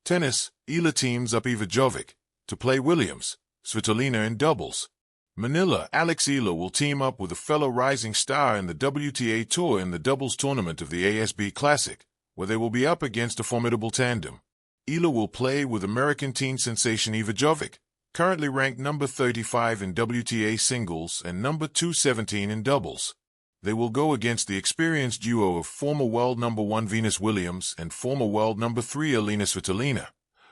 Tennis, Eala teams up Eala Jovic to play Williams, Svitolina in doubles. Manila, Alex Eala will team up with a fellow rising star in the WTA Tour in the doubles tournament of the ASB Classic, where they will be up against a formidable tandem. Eala will play with American teen sensation Eala Jovic, currently ranked number 35 in WTA singles and number 217 in doubles. They will go against the experienced duo of former world number 1 Venus Williams and former world number 3 Elina Svitolina,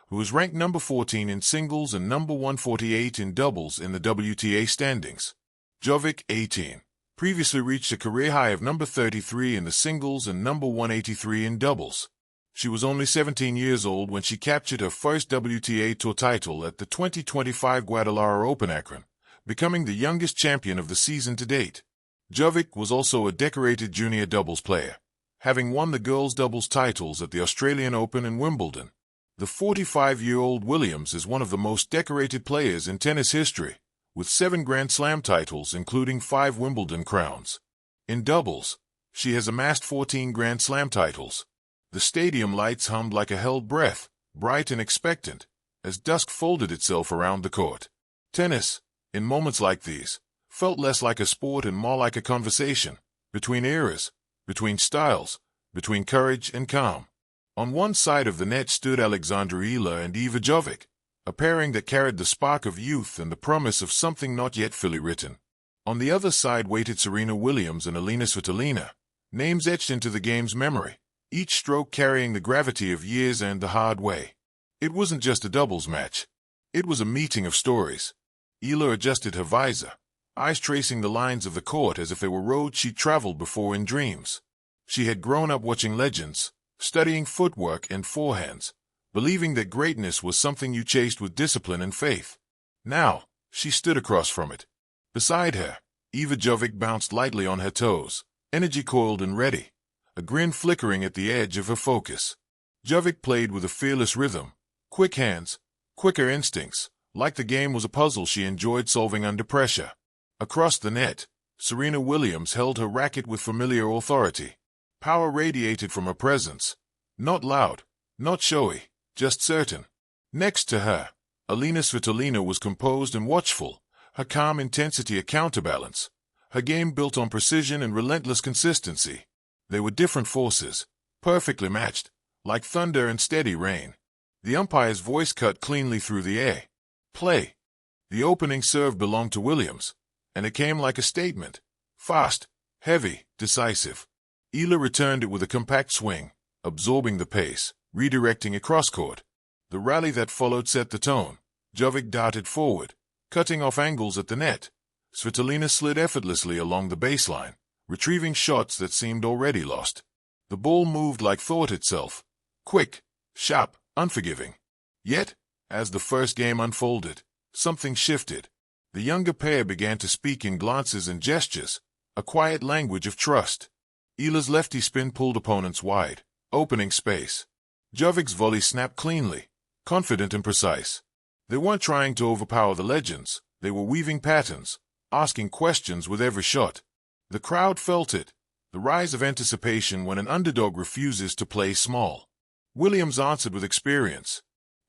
who is ranked number 14 in singles and number 148 in doubles in the WTA standings. Jovic, 18, previously reached a career high of number 33 in the singles and number 183 in doubles. She was only 17 years old when she captured her first WTA Tour title at the 2025 Guadalajara Open Akron, becoming the youngest champion of the season to date. Jovic was also a decorated junior doubles player, having won the girls' doubles titles at the Australian Open and Wimbledon. The 45-year-old Williams is one of the most decorated players in tennis history, with 7 Grand Slam titles including 5 Wimbledon crowns. In doubles, she has amassed 14 Grand Slam titles. The stadium lights hummed like a held breath, bright and expectant, as dusk folded itself around the court. Tennis, in moments like these, felt less like a sport and more like a conversation, between eras, between styles, between courage and calm. On one side of the net stood Alexandra Eala and Eala Jovic, a pairing that carried the spark of youth and the promise of something not yet fully written. On the other side waited Serena Williams and Elina Svitolina, names etched into the game's memory, each stroke carrying the gravity of years and the hard way. It wasn't just a doubles match. It was a meeting of stories. Eala adjusted her visor, eyes tracing the lines of the court as if they were roads she'd traveled before in dreams. She had grown up watching legends, studying footwork and forehands, believing that greatness was something you chased with discipline and faith. Now, she stood across from it. Beside her, Eala Jovic bounced lightly on her toes, energy coiled and ready, a grin flickering at the edge of her focus. Jovic played with a fearless rhythm, quick hands, quicker instincts, like the game was a puzzle she enjoyed solving under pressure. Across the net, Serena Williams held her racket with familiar authority. Power radiated from her presence. Not loud, not showy, just certain. Next to her, Elina Svitolina was composed and watchful, her calm intensity a counterbalance, her game built on precision and relentless consistency. They were different forces, perfectly matched, like thunder and steady rain. The umpire's voice cut cleanly through the air. Play. The opening serve belonged to Williams, and it came like a statement. Fast, heavy, decisive. Eala returned it with a compact swing, absorbing the pace, redirecting across court. The rally that followed set the tone. Jovic darted forward, cutting off angles at the net. Svitolina slid effortlessly along the baseline, retrieving shots that seemed already lost. The ball moved like thought itself, quick, sharp, unforgiving. Yet, as the first game unfolded, something shifted. The younger pair began to speak in glances and gestures, a quiet language of trust. Eala's lefty spin pulled opponents wide, opening space. Jovic's volley snapped cleanly, confident and precise. They weren't trying to overpower the legends, they were weaving patterns, asking questions with every shot. The crowd felt it, the rise of anticipation when an underdog refuses to play small. Williams answered with experience.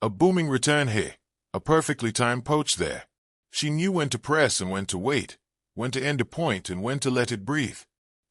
A booming return here, a perfectly timed poach there. She knew when to press and when to wait, when to end a point and when to let it breathe.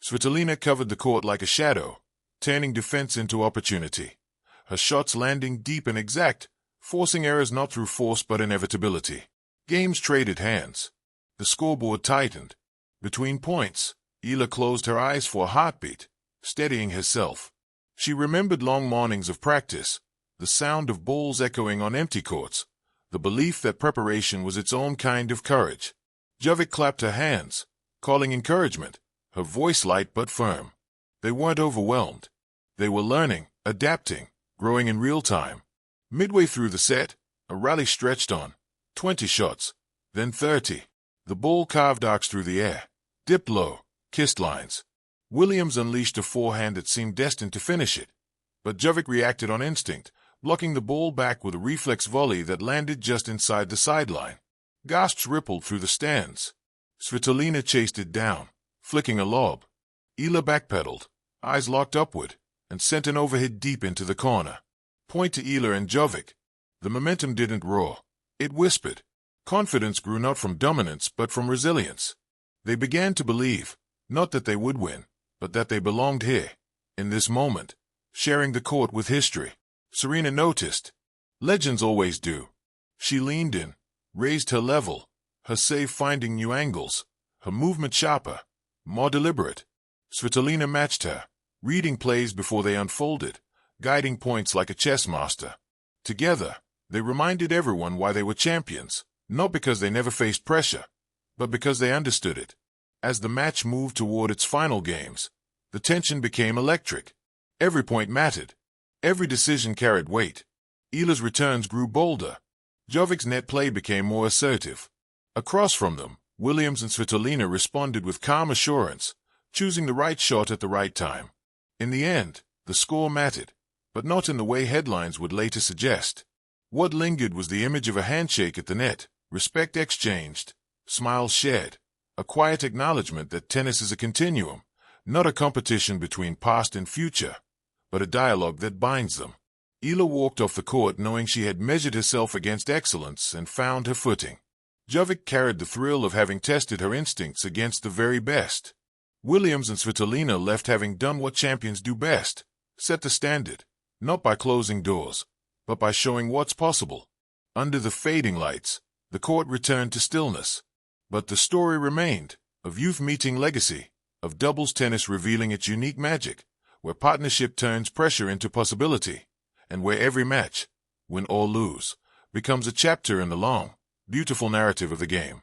Svitolina covered the court like a shadow, turning defense into opportunity. Her shots landing deep and exact, forcing errors not through force but inevitability. Games traded hands. The scoreboard tightened. Between points, Eala closed her eyes for a heartbeat, steadying herself. She remembered long mornings of practice, the sound of balls echoing on empty courts, the belief that preparation was its own kind of courage. Jovic clapped her hands, calling encouragement, her voice light but firm. They weren't overwhelmed. They were learning, adapting, growing in real time. Midway through the set, a rally stretched on. 20 shots, then 30. The ball carved arcs through the air, dipped low, kissed lines. Williams unleashed a forehand that seemed destined to finish it, but Jovic reacted on instinct, blocking the ball back with a reflex volley that landed just inside the sideline. Gasps rippled through the stands. Svitolina chased it down, flicking a lob. Eala backpedaled, eyes locked upward, and sent an overhead deep into the corner. Point to Eala and Jovic. The momentum didn't roar. It whispered. Confidence grew not from dominance but from resilience. They began to believe, not that they would win, but that they belonged here, in this moment, sharing the court with history. Serena noticed. Legends always do. She leaned in, raised her level, her save finding new angles, her movement sharper, more deliberate. Svitolina matched her, reading plays before they unfolded, guiding points like a chess master. Together, they reminded everyone why they were champions, not because they never faced pressure, but because they understood it. As the match moved toward its final games, the tension became electric. Every point mattered. Every decision carried weight. Eala's returns grew bolder. Jovic's net play became more assertive. Across from them, Williams and Svitolina responded with calm assurance, choosing the right shot at the right time. In the end, the score mattered, but not in the way headlines would later suggest. What lingered was the image of a handshake at the net, respect exchanged, smiles shared, a quiet acknowledgement that tennis is a continuum, not a competition between past and future, but a dialogue that binds them. Eala walked off the court knowing she had measured herself against excellence and found her footing. Jovic carried the thrill of having tested her instincts against the very best. Williams and Svitolina left having done what champions do best, set the standard, not by closing doors, but by showing what's possible. Under the fading lights, the court returned to stillness. But the story remained, of youth meeting legacy, of doubles tennis revealing its unique magic, where partnership turns pressure into possibility, and where every match, win or lose, becomes a chapter in the long, beautiful narrative of the game.